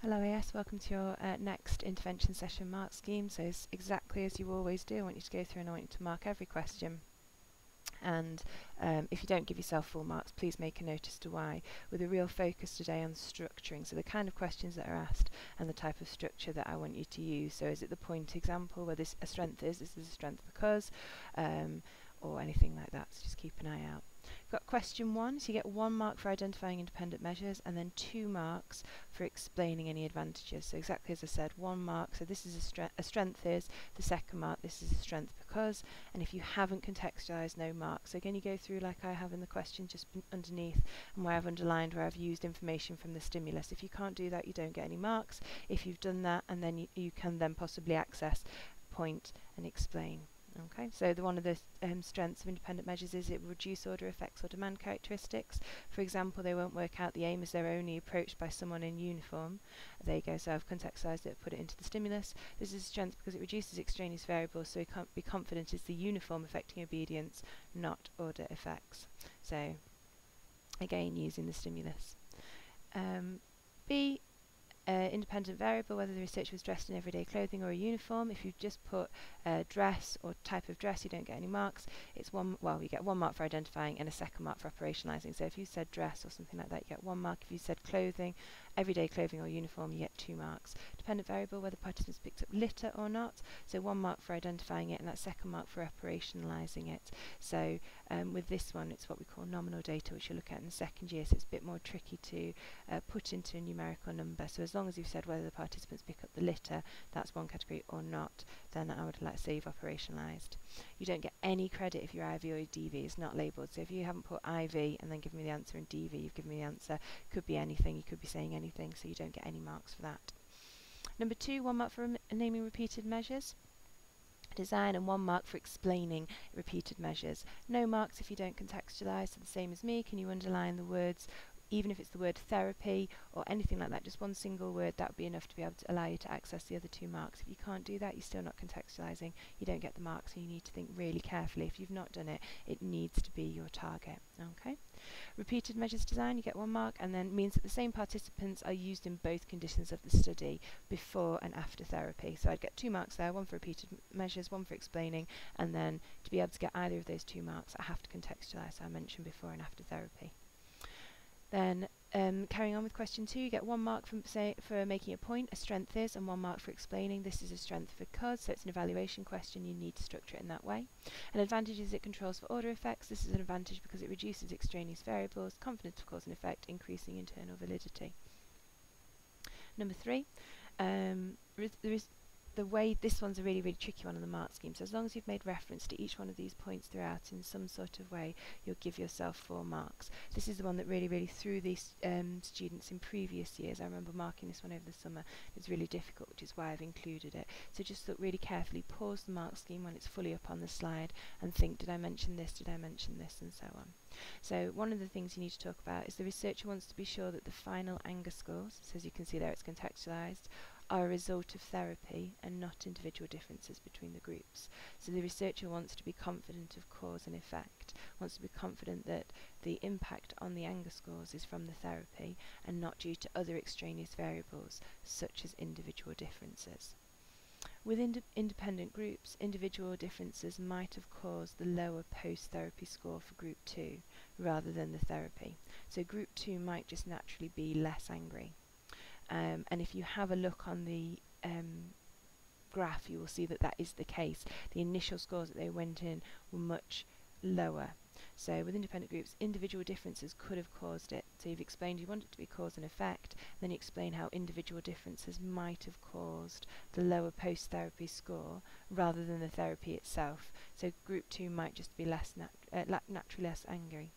Hello AS, welcome to your next intervention session mark scheme. So it's exactly as you always do. I want you to go through and I want you to mark every question. And if you don't give yourself full marks, please make a note as to why, with a real focus today on structuring, so the kind of questions that are asked and the type of structure that I want you to use. So is it the point example where this a strength is, this is a strength because, or anything like that, so just keep an eye out. We've got question 1, so you get 1 mark for identifying independent measures and then 2 marks for explaining any advantages. So exactly as I said, 1 mark, so this is a strength is, the second mark, this is a strength because, and if you haven't contextualised, no marks. So again, you go through like I have in the question just underneath, and where I've underlined where I've used information from the stimulus. If you can't do that, you don't get any marks. If you've done that, and then you can then possibly access, point and explain. Okay, so one of the strengths of independent measures is it will reduce order effects or demand characteristics. For example, they won't work out the aim as they're only approached by someone in uniform. There you go, so I've contextualised it, put it into the stimulus. This is a strength because it reduces extraneous variables, so we can't be confident it's the uniform affecting obedience, not order effects. So, again, using the stimulus. B, independent variable, whether the researcher was dressed in everyday clothing or a uniform. If you just put dress or type of dress, you don't get any marks. It's you get 1 mark for identifying and a 2nd mark for operationalising. So if you said dress or something like that, you get 1 mark. If you said clothing, everyday clothing or uniform, you get 2 marks. Dependent variable, whether participants picked up litter or not. So 1 mark for identifying it and that 2nd mark for operationalising it. So with this one, it's what we call nominal data, which you'll look at in the 2nd year, so it's a bit more tricky to put into a numerical number. So as long as you've said whether the participants pick up the litter, that's 1 category, or not, then I would like to say you've operationalised. You don't get any credit if your IV or DV is not labelled. So if you haven't put IV and then given me the answer in DV, you've given me the answer. Could be anything, you could be saying anything, so you don't get any marks for that. Number 2, 1 mark for naming repeated measures. Design, and 1 mark for explaining repeated measures. No marks if you don't contextualise, so the same as me. Can you underline the words, even if it's the word therapy or anything like that, just 1 single word, that would be enough to be able to allow you to access the other 2 marks. If you can't do that, you're still not contextualising, you don't get the marks, and you need to think really carefully. If you've not done it, it needs to be your target. Okay. Repeated measures design, you get 1 mark, and then means that the same participants are used in both conditions of the study, before and after therapy. So I'd get 2 marks there, 1 for repeated measures, 1 for explaining, and then to be able to get either of those 2 marks, I have to contextualise, so I mentioned before and after therapy. Then carrying on with question 2, you get 1 mark for making a point, a strength is, and 1 mark for explaining. This is a strength because, so it's an evaluation question, you need to structure it in that way. An advantage is it controls for order effects. This is an advantage because it reduces extraneous variables, confidence of cause and effect, increasing internal validity. Number 3, the way this one's a really, really tricky one on the mark scheme. So as long as you've made reference to each one of these points throughout in some sort of way, you'll give yourself 4 marks. This is the one that really, really threw these students in previous years. I remember marking this one over the summer. It's really difficult, which is why I've included it. So just look really carefully, pause the mark scheme when it's fully up on the slide and think, did I mention this, did I mention this, and so on. So one of the things you need to talk about is the researcher wants to be sure that the final anger scores, so as you can see there it's contextualised, are a result of therapy and not individual differences between the groups. So the researcher wants to be confident of cause and effect, wants to be confident that the impact on the anger scores is from the therapy and not due to other extraneous variables such as individual differences. With independent groups, individual differences might have caused the lower post-therapy score for Group 2 rather than the therapy. So Group 2 might just naturally be less angry. And if you have a look on the graph, you will see that that is the case. The initial scores that they went in were much lower. So with independent groups, individual differences could have caused it. So you've explained you want it to be cause and effect, then you explain how individual differences might have caused the lower post-therapy score rather than the therapy itself. So Group 2 might just be naturally less angry.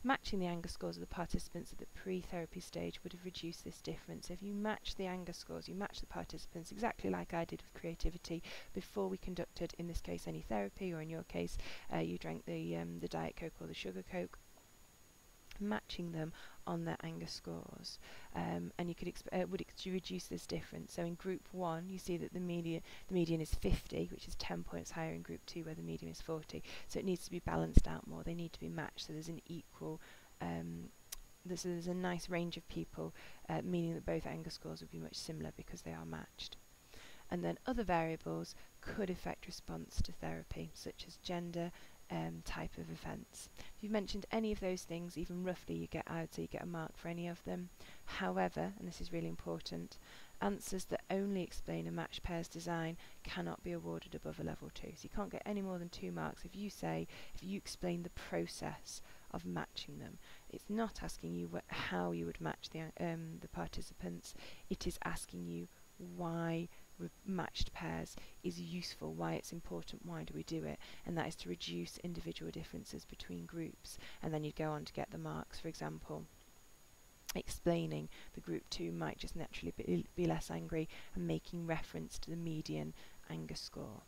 Matching the anger scores of the participants at the pre-therapy stage would have reduced this difference. If you match the anger scores, you match the participants exactly like I did with creativity before we conducted, in this case, any therapy, or in your case, you drank the Diet Coke or the Sugar Coke, matching them on their anger scores, and you could would reduce this difference. So in Group 1 you see that the median is 50, which is 10 points higher in Group 2 where the median is 40, so it needs to be balanced out more. They need to be matched so there's an equal there's a nice range of people, meaning that both anger scores would be much similar because they are matched. And then other variables could affect response to therapy, such as gender, type of offence. If you've mentioned any of those things, even roughly, I would say you get a mark for any of them. However, and this is really important, answers that only explain a matched pairs design cannot be awarded above a level 2. So you can't get any more than 2 marks if you explain the process of matching them. It's not asking you how you would match the participants. It is asking you why matched pairs is useful, why it's important, why do we do it, and that is to reduce individual differences between groups. And then you'd go on to get the marks. For example, explaining the group 2 might just naturally be less angry and making reference to the median anger score.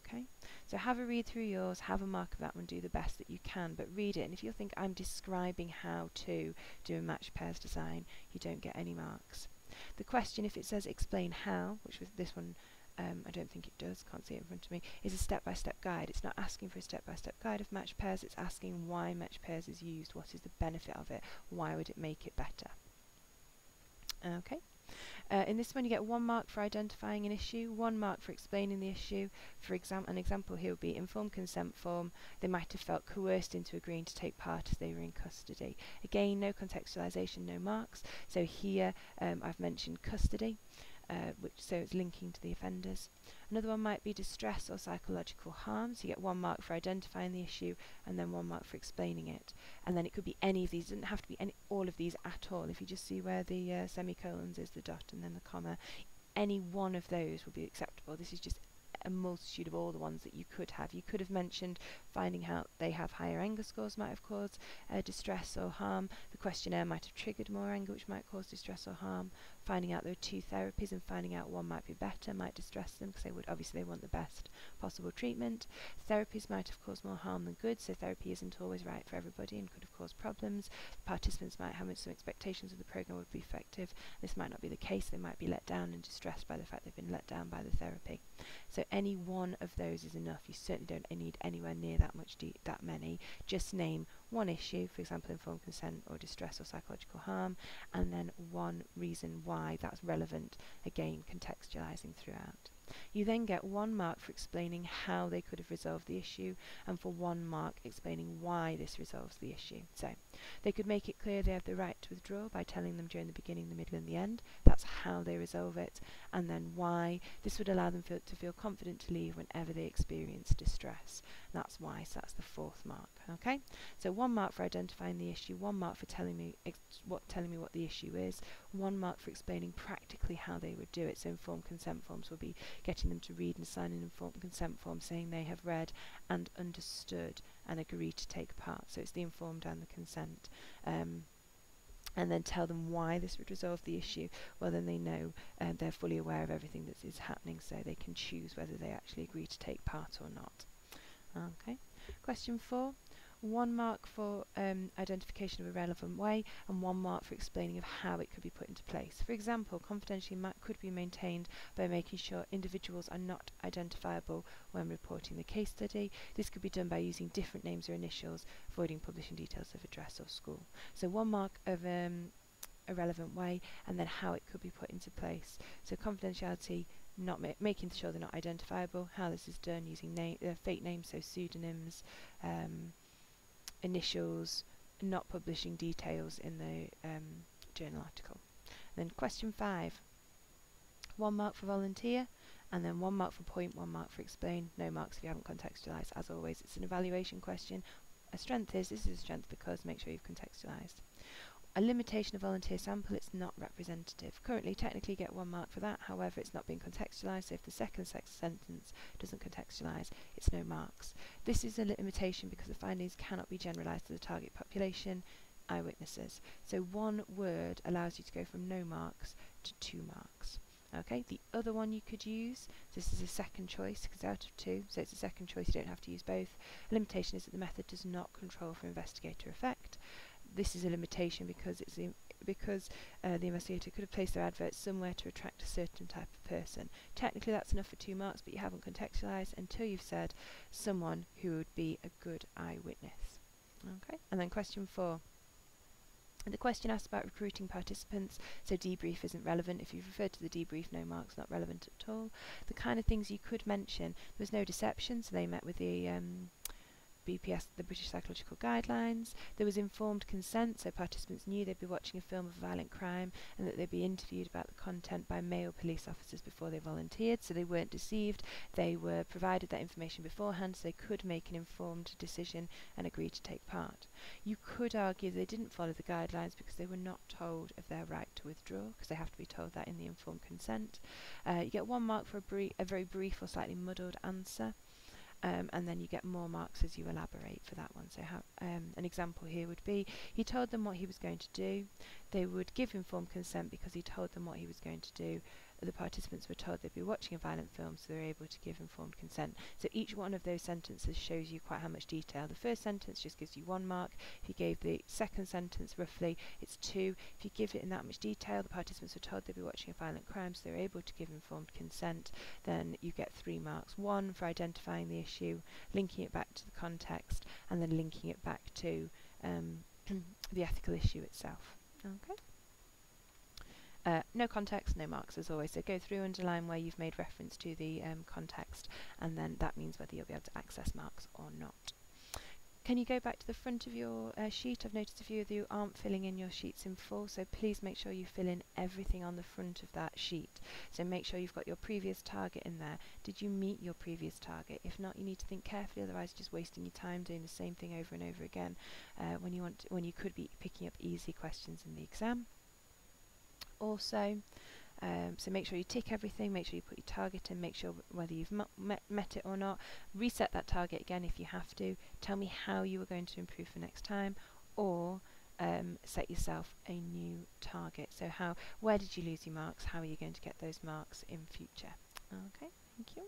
Okay, so have a read through yours, have a mark of that one, do the best that you can, but read it, and if you think I'm describing how to do a matched pairs design, you don't get any marks. The question, if it says explain how, which with this one I don't think it does, can't see it in front of me, is a step-by-step guide. It's not asking for a step-by-step guide of matched pairs, it's asking why matched pairs is used, what is the benefit of it, why would it make it better. Okay. In this one you get 1 mark for identifying an issue, 1 mark for explaining the issue. For an example here would be informed consent form. They might have felt coerced into agreeing to take part as they were in custody. Again, no contextualisation, no marks. So here I've mentioned custody, so it's linking to the offenders. Another one might be distress or psychological harm, so you get 1 mark for identifying the issue and then 1 mark for explaining it. And then it could be any of these, it doesn't have to be all of these at all. If you just see where the semicolons is, the dot and then the comma, any one of those will be acceptable. This is just a multitude of all the ones that you could have. You could have mentioned finding out they have higher anger scores might have caused distress or harm. The questionnaire might have triggered more anger, which might cause distress or harm. Finding out there are 2 therapies and finding out one might be better might distress them because they want the best possible treatment. Therapies might have caused more harm than good, so therapy isn't always right for everybody and could have caused problems. Participants might have some expectations of the program would be effective. This might not be the case. They might be let down and distressed by the fact they've been let down by the therapy. So any one of those is enough. You certainly don't need anywhere near that many. Just name 1 issue, for example informed consent or distress or psychological harm, and then 1 reason why that's relevant, again contextualising throughout. You then get 1 mark for explaining how they could have resolved the issue, and for 1 mark explaining why this resolves the issue. So they could make it clear they have the right to withdraw by telling them during the beginning, the middle and the end. That's how they resolve it. And then why. This would allow them to feel confident to leave whenever they experience distress. And that's why, so that's the 4th mark. Okay, so 1 mark for identifying the issue, 1 mark for telling me what the issue is, 1 mark for explaining practically how they would do it. So informed consent forms will be getting them to read and sign an informed consent form saying they have read and understood and agreed to take part. So it's the informed and the consent. And then tell them why this would resolve the issue. Well, then they know they're fully aware of everything that is happening, so they can choose whether they actually agree to take part or not. Okay. Question 4. 1 mark for identification of a relevant way and 1 mark for explaining of how it could be put into place. For example, confidentiality could be maintained by making sure individuals are not identifiable when reporting the case study. This could be done by using different names or initials, avoiding publishing details of address or school. So 1 mark of a relevant way and then how it could be put into place. So confidentiality, not making sure they're not identifiable, how this is done using fake names, so pseudonyms, initials, not publishing details in the journal article. And then question 5, 1 mark for volunteer, and then 1 mark for point, 1 mark for explain, no marks if you haven't contextualised. As always, it's an evaluation question. A strength is, this is a strength because make sure you've contextualised. A limitation of volunteer sample, it's not representative. Currently, technically you get 1 mark for that, however it's not being contextualised, so if the second sentence doesn't contextualise, it's no marks. This is a limitation because the findings cannot be generalised to the target population, eyewitnesses. So 1 word allows you to go from no marks to 2 marks. Okay, the other one you could use, this is a second choice because out of 2, so it's a second choice, you don't have to use both. A limitation is that the method does not control for investigator effect. This is a limitation because the investigator could have placed their advert somewhere to attract a certain type of person. Technically that's enough for 2 marks, but you haven't contextualised until you've said someone who would be a good eyewitness. Okay, and then question 4. The question asked about recruiting participants, so debrief isn't relevant. If you've referred to the debrief, no marks, not relevant at all. The kind of things you could mention, there was no deception, so they met with the BPS, the British Psychological Guidelines. There was informed consent, so participants knew they'd be watching a film of a violent crime and that they'd be interviewed about the content by male police officers before they volunteered, so they weren't deceived. They were provided that information beforehand, so they could make an informed decision and agree to take part. You could argue they didn't follow the guidelines because they were not told of their right to withdraw, because they have to be told that in the informed consent. You get 1 mark for a very brief or slightly muddled answer. And then you get more marks as you elaborate for that one. So an example here would be, he told them what he was going to do. They would give informed consent because he told them what he was going to do. The participants were told they'd be watching a violent film, so they were able to give informed consent. So each one of those sentences shows you quite how much detail. The first sentence just gives you 1 mark. If you gave the second sentence roughly, it's 2. If you give it in that much detail, the participants were told they'd be watching a violent crime, so they were able to give informed consent, then you get 3 marks. 1 for identifying the issue, linking it back to the context, and then linking it back to the ethical issue itself. Okay. No context, no marks as always. So go through, underline where you've made reference to the context, and then that means whether you'll be able to access marks or not. Can you go back to the front of your sheet? I've noticed a few of you aren't filling in your sheets in full, so please make sure you fill in everything on the front of that sheet. So make sure you've got your previous target in there. Did you meet your previous target? If not, you need to think carefully, otherwise you're just wasting your time doing the same thing over and over again when you could be picking up easy questions in the exam. Also, so make sure you tick everything, make sure you put your target in, make sure whether you've met it or not. Reset that target again if you have to. Tell me how you are going to improve for next time, or set yourself a new target. So where did you lose your marks? How are you going to get those marks in future? Okay, thank you.